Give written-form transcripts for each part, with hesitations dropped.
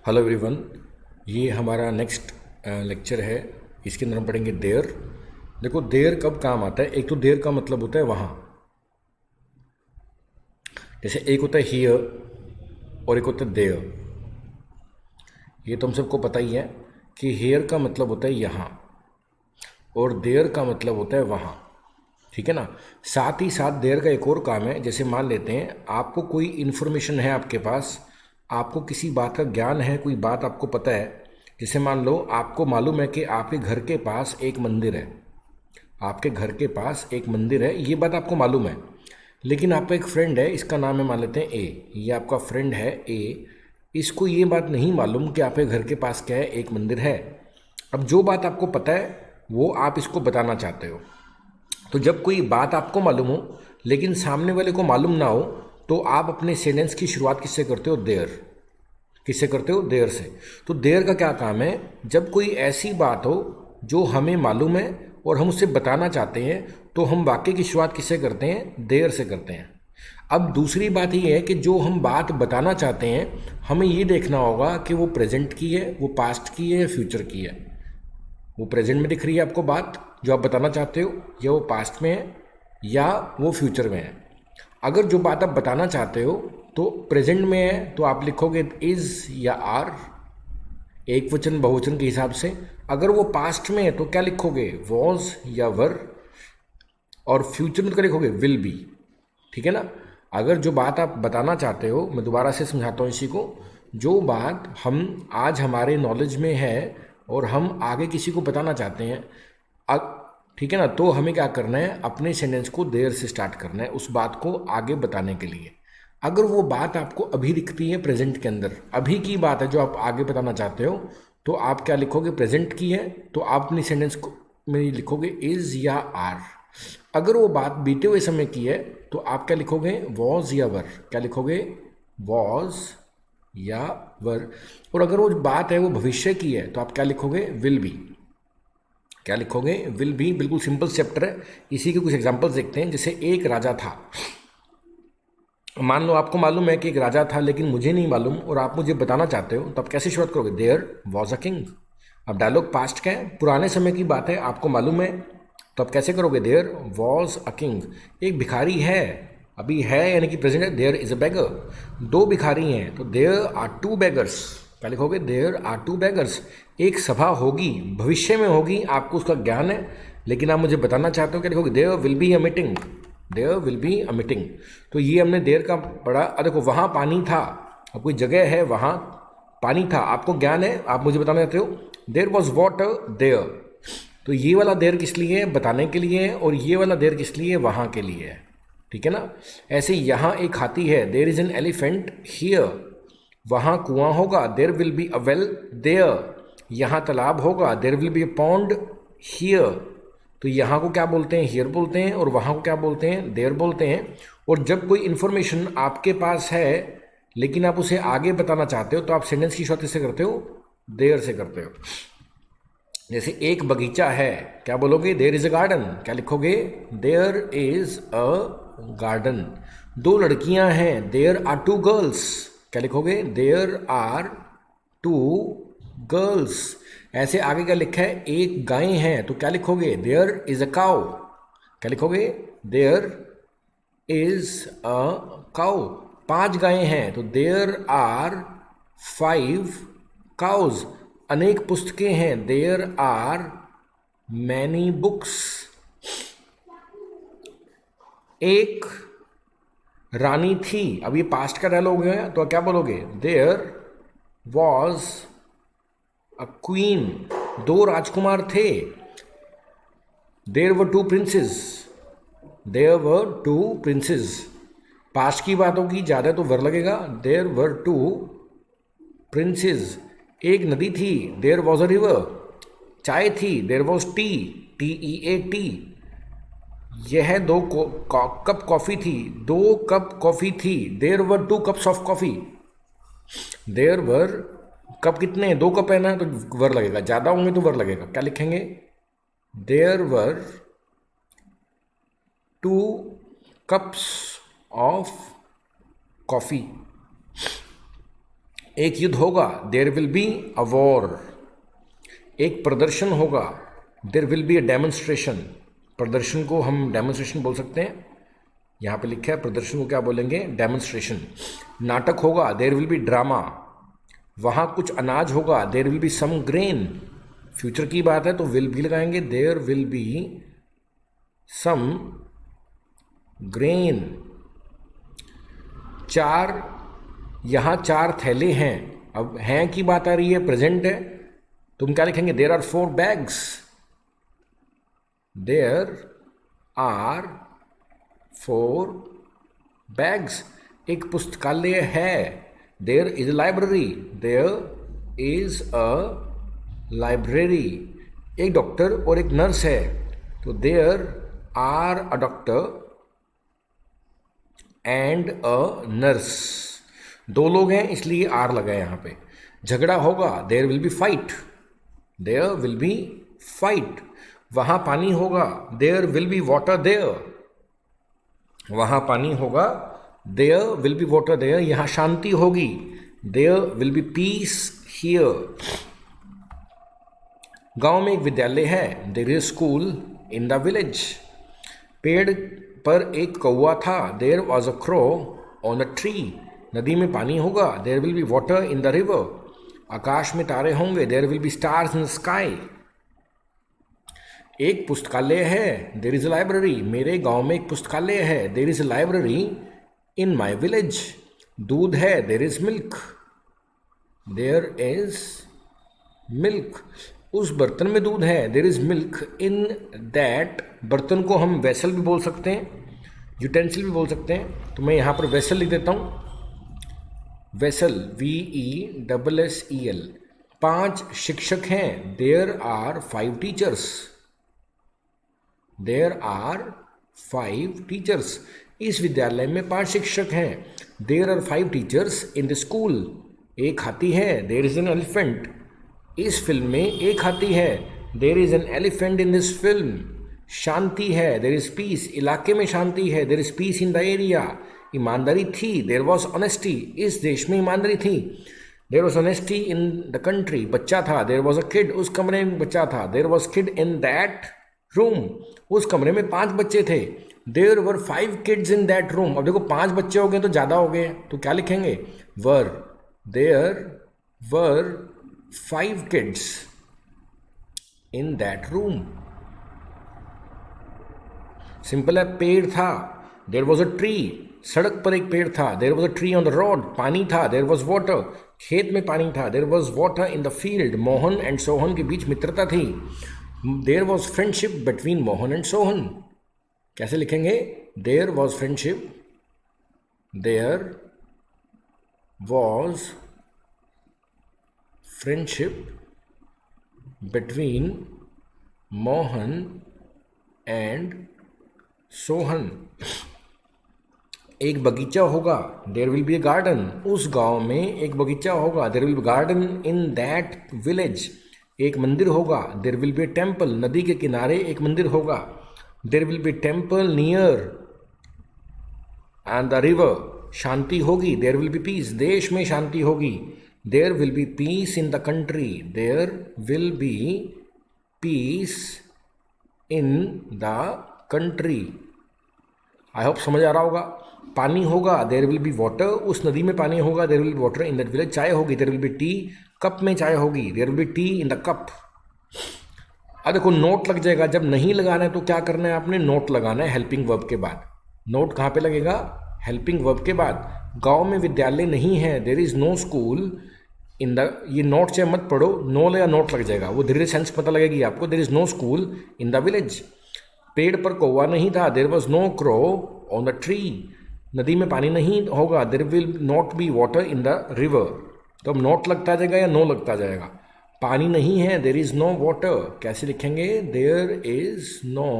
Hello everyone. ये हमारा next lecture है। इसके अंदर हम पढ़ेंगे देयर। देखो देयर कब काम आता है। एक तो देयर का मतलब होता है वहाँ, जैसे एक होता है हियर और एक होता है देयर। ये तो हम सबको पता ही है कि हेयर का मतलब होता है यहाँ और देयर का मतलब होता है वहाँ। ठीक है ना। साथ ही साथ देयर का एक और काम है, जैसे मान लेते हैं आपको कोई इन्फॉर्मेशन है आपके पास, आपको किसी बात का ज्ञान है, कोई बात आपको पता है। जैसे मान लो आपको मालूम है कि आपके घर के पास एक मंदिर है, आपके घर के पास एक मंदिर है, ये बात आपको मालूम है। लेकिन आपका एक फ्रेंड है, इसका नाम है मान लेते हैं ए, ये आपका फ्रेंड है ए, इसको ये बात नहीं मालूम कि आपके घर के पास क्या है, एक मंदिर है। अब जो बात आपको पता है वो आप इसको बताना चाहते हो। तो जब कोई बात आपको मालूम हो लेकिन सामने वाले को मालूम ना हो, तो आप अपने सेंटेंस की शुरुआत किससे करते हो? देयर। किससे करते हो? देयर से। तो देयर का क्या काम है? जब कोई ऐसी बात हो जो हमें मालूम है और हम उससे बताना चाहते हैं, तो हम वाक्य की शुरुआत किससे करते हैं? देयर से करते हैं। अब दूसरी बात ये है कि जो हम बात बताना चाहते हैं, हमें ये देखना होगा कि वो प्रेजेंट की है, वो पास्ट की है या फ्यूचर की है। वो प्रेजेंट में दिख रही है आपको बात जो आप बताना चाहते हो, या वो पास्ट में है या वो फ्यूचर में है। अगर जो बात आप बताना चाहते हो तो प्रेजेंट में है तो आप लिखोगे इज या आर, एक वचन बहुवचन के हिसाब से। अगर वो पास्ट में है तो क्या लिखोगे? वॉज या वर। और फ्यूचर में क्या लिखोगे? Will be. ठीक है ना। अगर जो बात आप बताना चाहते हो, मैं दोबारा से समझाता हूँ इसी को, जो बात हम आज हमारे नॉलेज में है और हम आगे किसी को बताना चाहते हैं, ठीक है ना, तो हमें क्या करना है? अपने सेंटेंस को देर से स्टार्ट करना है उस बात को आगे बताने के लिए। अगर वो बात आपको अभी दिखती है प्रेजेंट के अंदर, अभी की बात है जो आप आगे बताना चाहते हो, तो आप क्या लिखोगे? प्रेजेंट की है तो आप अपनी सेंटेंस को में लिखोगे इज या आर। अगर वो बात बीते हुए समय की है तो आप क्या लिखोगे? वॉज या वर। क्या लिखोगे? वॉज या वर। और अगर वो बात है वो भविष्य की है तो आप क्या लिखोगे? Will be. क्या लिखोगे? Will be. बिल्कुल सिंपल चैप्टर है। इसी के कुछ एग्जांपल्स देखते हैं। जैसे एक राजा था, मान लो आपको मालूम है कि एक राजा था लेकिन मुझे नहीं मालूम और आप मुझे बताना चाहते हो, तो आप कैसे शुरुआत करोगे? There was a king. अब डायलॉग पास्ट का है, पुराने समय की बात है, आपको मालूम है, तो आप कैसे करोगे? There was a king. एक भिखारी है, अभी है यानी कि प्रेजेंट है। There is a beggar. दो भिखारी हैं तो देयर आर टू बेगर्स। क्या लिखोगे? There are two beggars. एक सभा होगी, भविष्य में होगी, आपको उसका ज्ञान है लेकिन आप मुझे बताना चाहते हो, क्या लिखोगे? There will be a meeting. There will be a meeting. तो ये हमने देर का पढ़ा। देखो वहाँ पानी था, अब कोई जगह है वहाँ पानी था, आपको ज्ञान है, आप मुझे बताना चाहते हो देयर वॉज वाटर देयर। तो ये वाला देर किस लिए है? बताने के लिए है। और ये वाला देर किस लिए है? वहाँ के लिए है। ठीक है ना। ऐसे यहाँ एक हाथी है, there is an elephant here. वहाँ कुआं होगा, there will be a well there. यहाँ तालाब होगा, there will be a pond here. तो यहाँ को क्या बोलते हैं? हियर बोलते हैं। और वहाँ को क्या बोलते हैं? देयर बोलते हैं। और जब कोई इन्फॉर्मेशन आपके पास है लेकिन आप उसे आगे बताना चाहते हो, तो आप सेंटेंस की शुरुआत से करते हो? देयर से करते हो। जैसे एक बगीचा है, क्या बोलोगे? There is a garden. क्या लिखोगे? There is a garden. दो लड़कियां हैं, देयर आर टू गर्ल्स। क्या लिखोगे? There are two girls. ऐसे आगे क्या लिखा है? एक गाय है तो क्या लिखोगे? There is a cow. क्या लिखोगे? There is a cow. पांच गायें हैं तो देयर आर फाइव काउज। अनेक पुस्तकें हैं, देयर आर मैनी बुक्स। एक रानी थी, अब ये पास्ट का डायलॉग है तो क्या बोलोगे? There was a queen. दो राजकुमार थे, there were two princes. There were two princes. Past की बात होगी ज़्यादा तो वर लगेगा। There were two princes. एक नदी थी, देयर वॉज अ रिवर। चाय थी, there was tea, TEA tea. यह कप कॉफ़ी थी, दो कप कॉफ़ी थी, there were two cups of coffee. There were cup कितने? दो कप है ना, तो वर लगेगा, ज़्यादा होंगे तो वर लगेगा। क्या लिखेंगे? There were two cups of coffee. एक युद्ध होगा, there will be a war. एक प्रदर्शन होगा, there will be a demonstration. प्रदर्शन को हम डेमोन्स्ट्रेशन बोल सकते हैं, यहाँ पे लिखा है प्रदर्शन को क्या बोलेंगे, डेमोन्स्ट्रेशन। नाटक होगा, देयर विल बी ड्रामा। वहाँ कुछ अनाज होगा, there will be some grain. Future की बात है तो विल भी लगाएंगे, there will be some grain. चार, यहाँ 4 थैले हैं। अब हैं की बात आ रही है, प्रेजेंट है, तुम क्या लिखेंगे, there are 4 bags. There are 4 bags. एक पुस्तकालय है, there is a library. There is a library. एक डॉक्टर और एक नर्स है, तो there are a doctor and a nurse. 2 लोग हैं इसलिए आर लगा है यहाँ पे। झगड़ा होगा, there will be fight. There will be fight. वहाँ पानी होगा, there will be water there. वहाँ पानी होगा, there will be water there. यहाँ शांति होगी, there will be peace here. गांव में एक विद्यालय है, there is school in the village. पेड़ पर एक कौवा था, there was a crow on a tree. नदी में पानी होगा, there will be water in the river. आकाश में तारे होंगे, there will be stars in the sky. एक पुस्तकालय है, देयर इज अ लाइब्रेरी। मेरे गांव में एक पुस्तकालय है, there is a library in my village. दूध है, there is milk. There is milk. उस बर्तन में दूध है, there is milk in that. बर्तन को हम वेसल भी बोल सकते हैं, यूटेंसिल भी बोल सकते हैं, तो मैं यहाँ पर वेसल लिख देता हूँ। Vessel, VESSEL। 5 शिक्षक हैं, there are 5 teachers. There are 5 teachers. इस विद्यालय में 5 शिक्षक हैं, there are 5 teachers in the school. एक हाथी है, देयर इज एन एलिफेंट। इस फिल्म में एक हाथी है, there is an elephant in this film. शांति है, देयर इज पीस। इलाके में शांति है, there is peace in the area. ईमानदारी थी, देयर वॉज ऑनेस्टी। इस देश में ईमानदारी थी, there was honesty in the country. बच्चा था, देयर वॉज अ किड। उस कमरे में बच्चा था, there was kid in that room. उस कमरे में 5 बच्चे थे, there were 5 kids in that room. अब देखो 5 बच्चे हो गए तो ज़्यादा हो गए, तो क्या लिखेंगे, were. There were 5 kids in that room। Simple है, पेड़ था, देयर वॉज अ ट्री। सड़क पर एक पेड़ था, there was a tree on the road. पानी था, देयर वॉज वाटर। खेत में पानी था, there was water in the field. Mohan and Sohan के बीच मित्रता थी, there was friendship between Mohan and Sohan. कैसे लिखेंगे, there was friendship, there was friendship between Mohan and Sohan. एक बगीचा होगा, there will be a garden. उस गांव में एक बगीचा होगा, there will be garden in that village. एक मंदिर होगा, there will be a temple. नदी के किनारे एक मंदिर होगा, there will be temple near and the river. शांति होगी, देयर विल बी पीस। देश में शांति होगी, there will be peace in the country. There will be peace in the country. I hope समझ आ रहा होगा। पानी होगा, देयर विल बी वाटर। उस नदी में पानी होगा, there will be water in that village. चाय होगी, there will be tea. Cup में चाय होगी, there will be tea in the cup. अब देखो नोट लग जाएगा। जब नहीं लगाना है तो क्या करना है, आपने नोट लगाना है हेल्पिंग वर्ब के बाद। नोट कहाँ पे लगेगा, हेल्पिंग वर्ब के बाद। गांव में विद्यालय नहीं है, there is no school in the. ये नोट से मत पढ़ो, नो या नोट लग जाएगा, वो धीरे सेंस पता लगेगी आपको। There is no school in the village. पेड़ पर कौवा नहीं था, there was no crow on the tree. नदी में पानी नहीं होगा, there will not be water in the river. तो अब नोट लगता जाएगा या नो लगता जाएगा। पानी नहीं है, देयर इज नो वाटर। कैसे लिखेंगे, देयर इज नो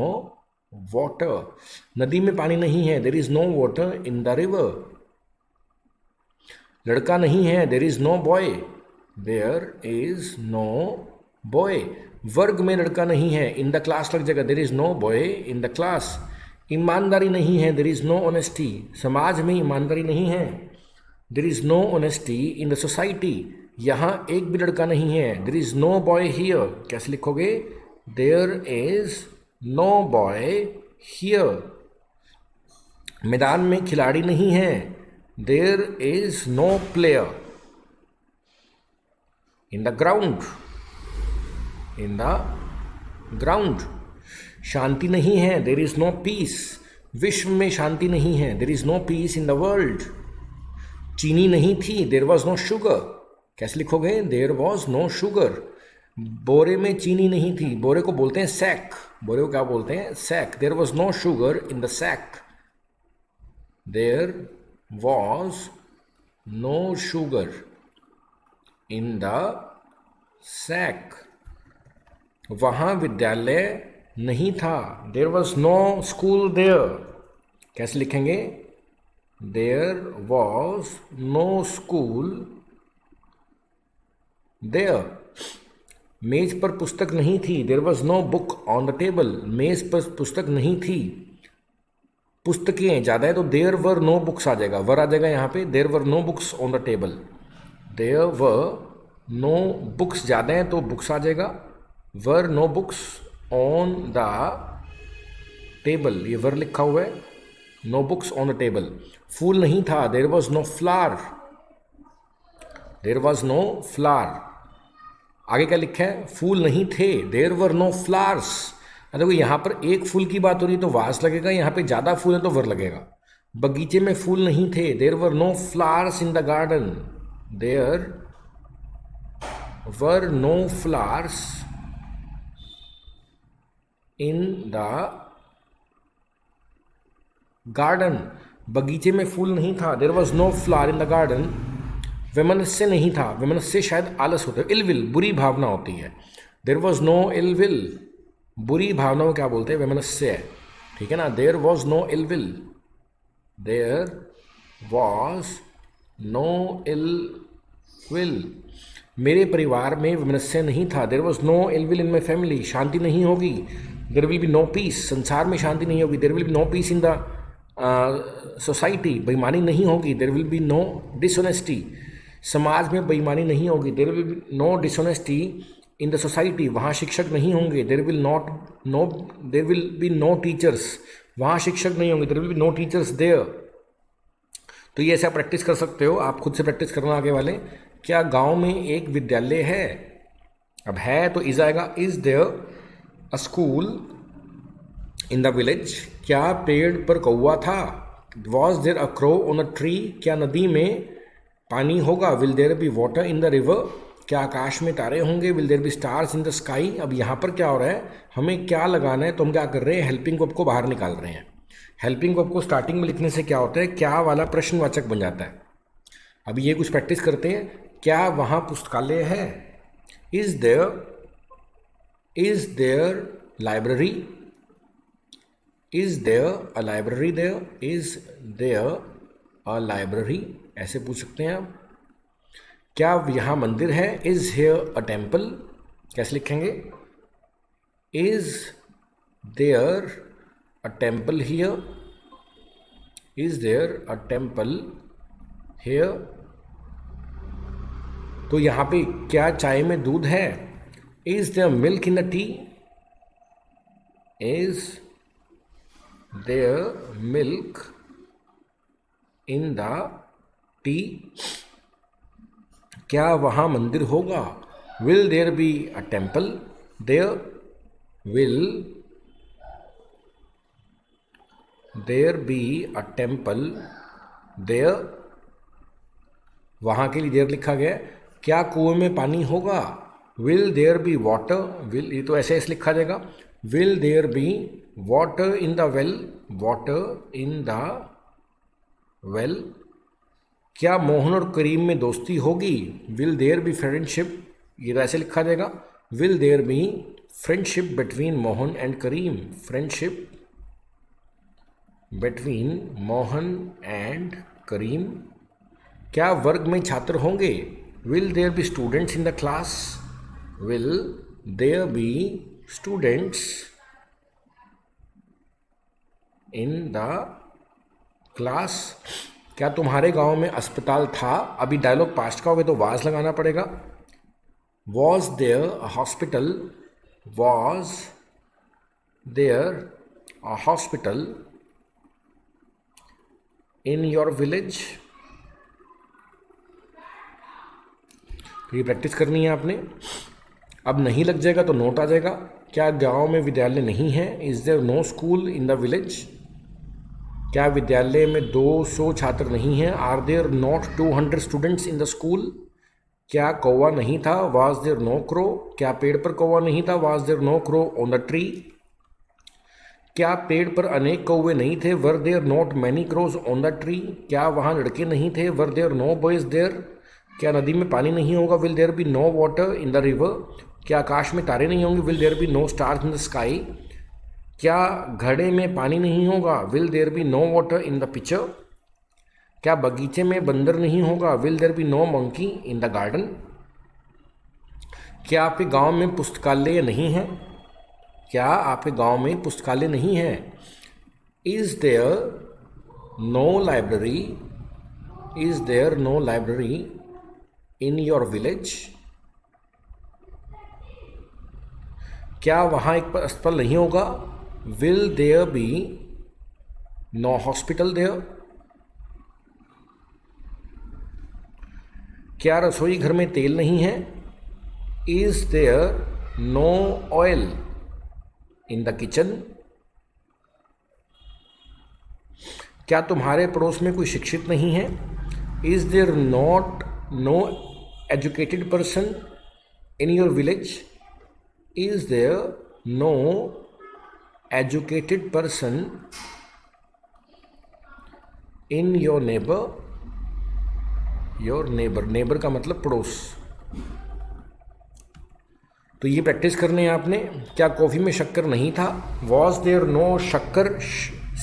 वाटर। नदी में पानी नहीं है, there is no water in the river. लड़का नहीं है, there is no boy. There is no boy. वर्ग में लड़का नहीं है, इन द क्लास लग जाएगा, there is no boy in the class. ईमानदारी नहीं है, देयर इज नो ऑनेस्टी। समाज में ईमानदारी नहीं है, there is no honesty in the society, यहाँ एक भी लड़का नहीं है. There is no boy here, कैसे लिखोगे? There is no boy here. मैदान में खिलाड़ी नहीं है. There is no player in the ground. In the ground. शांति नहीं है. There is no peace. विश्व में शांति नहीं है. There is no peace in the world. चीनी नहीं थी. There was no sugar. कैसे लिखोगे? There was no sugar. बोरे में चीनी नहीं थी. बोरे को बोलते हैं सैक. बोरे को क्या बोलते हैं? Sack. There was no sugar in the sack. There was no sugar in the sack. वहाँ विद्यालय नहीं था. There was no school there. कैसे लिखेंगे? There was no school there. मेज पर पुस्तक नहीं थी. There was no book on the table. मेज पर पुस्तक नहीं थी. पुस्तकें ज़्यादा है तो देयर वर नो बुक्स आ जाएगा. वर आ जाएगा यहाँ पे. There were no books on the table. There were no books ज़्यादा है तो बुक्स आ जाएगा. Were no books on the table. ये वर लिखा हुआ है. No books on the table. फूल नहीं था. There was no flower. There was no flower. आगे क्या लिखा है? फूल नहीं थे. There were no flowers. देखो यहाँ पर एक फूल की बात हो रही है तो वास लगेगा. यहाँ पे ज़्यादा फूल है तो वर लगेगा. बगीचे में फूल नहीं थे. There were no flowers in the garden. There were no flowers in the garden. बगीचे में फूल नहीं था. There was no flower in the garden. वैमनस्य नहीं था. वैमनस्य शायद आलस होता है. इल विल बुरी भावना होती है. There was no ill will. बुरी भावनाओं क्या बोलते हैं? वैमनस्य. ठीक है ना. There was no ill will. There was no ill will. मेरे परिवार में वैमनस्य नहीं था. There was no ill will in my family. शांति नहीं होगी. There will be no peace. संसार में शांति नहीं होगी. There will be no peace in the society. बेईमानी नहीं होगी. There will be no dishonesty. समाज में बेईमानी नहीं होगी. There will be no dishonesty in the society. वहाँ शिक्षक नहीं होंगे. There will be no teachers. वहाँ शिक्षक नहीं होंगे. There will be no teachers there. तो ये ऐसा प्रैक्टिस कर सकते हो. आप खुद से प्रैक्टिस करना आगे वाले. क्या गांव में एक विद्यालय है? अब है तो इज आएगा. Is there a school in the village. क्या पेड़ पर कौवा था? Was there a crow on a tree. क्या नदी में पानी होगा? Will there be water in the river. क्या आकाश में तारे होंगे? Will there be stars in the sky. अब यहाँ पर क्या हो रहा है? हमें क्या लगाना है तो हम क्या कर रहे हैं? हेल्पिंग वर्ब को बाहर निकाल रहे हैं. हेल्पिंग वर्ब को स्टार्टिंग में लिखने से क्या होता है? क्या वाला प्रश्नवाचक बन जाता है. अभी ये कुछ प्रैक्टिस करते हैं. क्या वहाँ पुस्तकालय है? Is there library. Is there a library there. Is there a library. ऐसे पूछ सकते हैं आप. क्या यहाँ मंदिर है? Is here a temple. कैसे लिखेंगे? Is there a temple here. Is there a temple here. तो यहाँ पे क्या चाय में दूध है? Is there milk in the tea. Is there milk in the tea. क्या वहाँ मंदिर होगा? Will there be a temple there. Will there be a temple there. वहाँ के लिए देयर लिखा गया. क्या कुएं में पानी होगा? Will there be water. Will ये तो ऐसे लिखा जाएगा. Will there be water in the well. Water in the well. क्या मोहन और करीम में दोस्ती होगी? Will there be friendship. ये तो ऐसे लिखा जाएगा. Will there be friendship between Mohan and Karim. Friendship between Mohan and Karim. क्या वर्ग में छात्र होंगे? Will there be students in the class. Will there be students in the class. क्या तुम्हारे गांव में अस्पताल था? अभी डायलॉग पास्ट का होगा तो वाज लगाना पड़ेगा। Was there a hospital? Was there a hospital in your village? तो ये प्रैक्टिस करनी है आपने। अब नहीं लग जाएगा तो नोट आ जाएगा। क्या गांव में विद्यालय नहीं है? Is there no school in the village? क्या विद्यालय में 200 छात्र नहीं हैं? Are there not 200 students in the school? क्या कौवा नहीं था? Was there no crow? क्या पेड़ पर कौवा नहीं था? Was there no crow on the tree? क्या पेड़ पर अनेक कौवे नहीं थे? Were there not many crows on the tree? क्या वहाँ लड़के नहीं थे? Were there no boys there? क्या नदी में पानी नहीं होगा? Will there be no water in the river? क्या आकाश में तारे नहीं होंगे? Will there be no stars in the sky? क्या घड़े में पानी नहीं होगा? Will there be no water in the picture? क्या बगीचे में बंदर नहीं होगा? Will there be no monkey in the garden? क्या आपके गांव में पुस्तकालय नहीं है? क्या आपके गांव में पुस्तकालय नहीं है? Is there no library? Is there no library in your village? क्या वहाँ एक अस्पताल नहीं होगा? Will there be no hospital there? क्या रसोई घर में तेल नहीं है? Is there no oil in the kitchen? क्या तुम्हारे पड़ोस में कोई शिक्षित नहीं है? Is there not no educated person in your village? Is there no educated person in your neighbour? Your neighbour, neighbour का मतलब पड़ोस। तो ये प्रैक्टिस करने हैं आपने। क्या कॉफ़ी में शक्कर नहीं था? वॉज देयर नो शक्कर?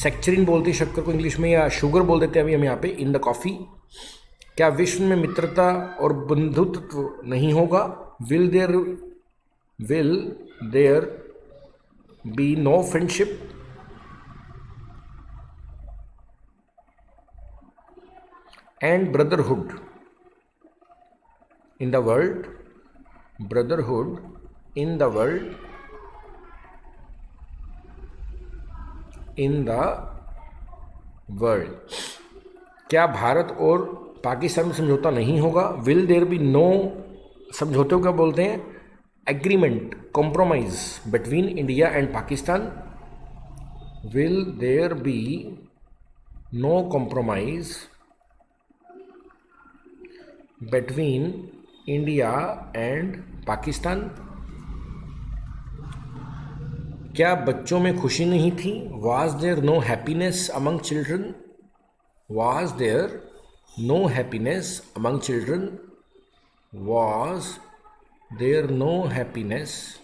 सेक्चरिन बोलते हैं शक्कर को इंग्लिश में, या शुगर बोल देते हैं अभी हम यहाँ पे, इन द कॉफ़ी। क्या विश्व में मित्रता और बंधुत्व नहीं होगा? Will there be no friendship and brotherhood in the world? Brotherhood in the world, in the world. क्या भारत और पाकिस्तान में समझौता नहीं होगा? विल देयर बी नो, समझौते को क्या बोलते हैं? Agreement, compromise between India and Pakistan. Will there be no compromise between India and Pakistan? क्या बच्चों में खुशी नहीं थी? Was there no happiness among children? Was there no happiness among children? Was there no happiness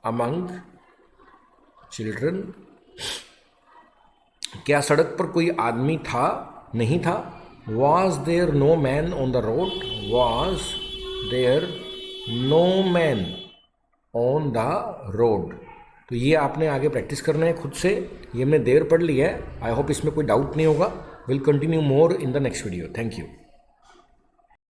among children? क्या सड़क पर कोई आदमी था? नहीं था। Was there no man on the road? Was there no man on the road? तो ये आपने आगे प्रैक्टिस करना है खुद से। ये हमने देर पढ़ लिया है। आई होप इसमें कोई डाउट नहीं होगा। Will continue more in the next video. Thank you.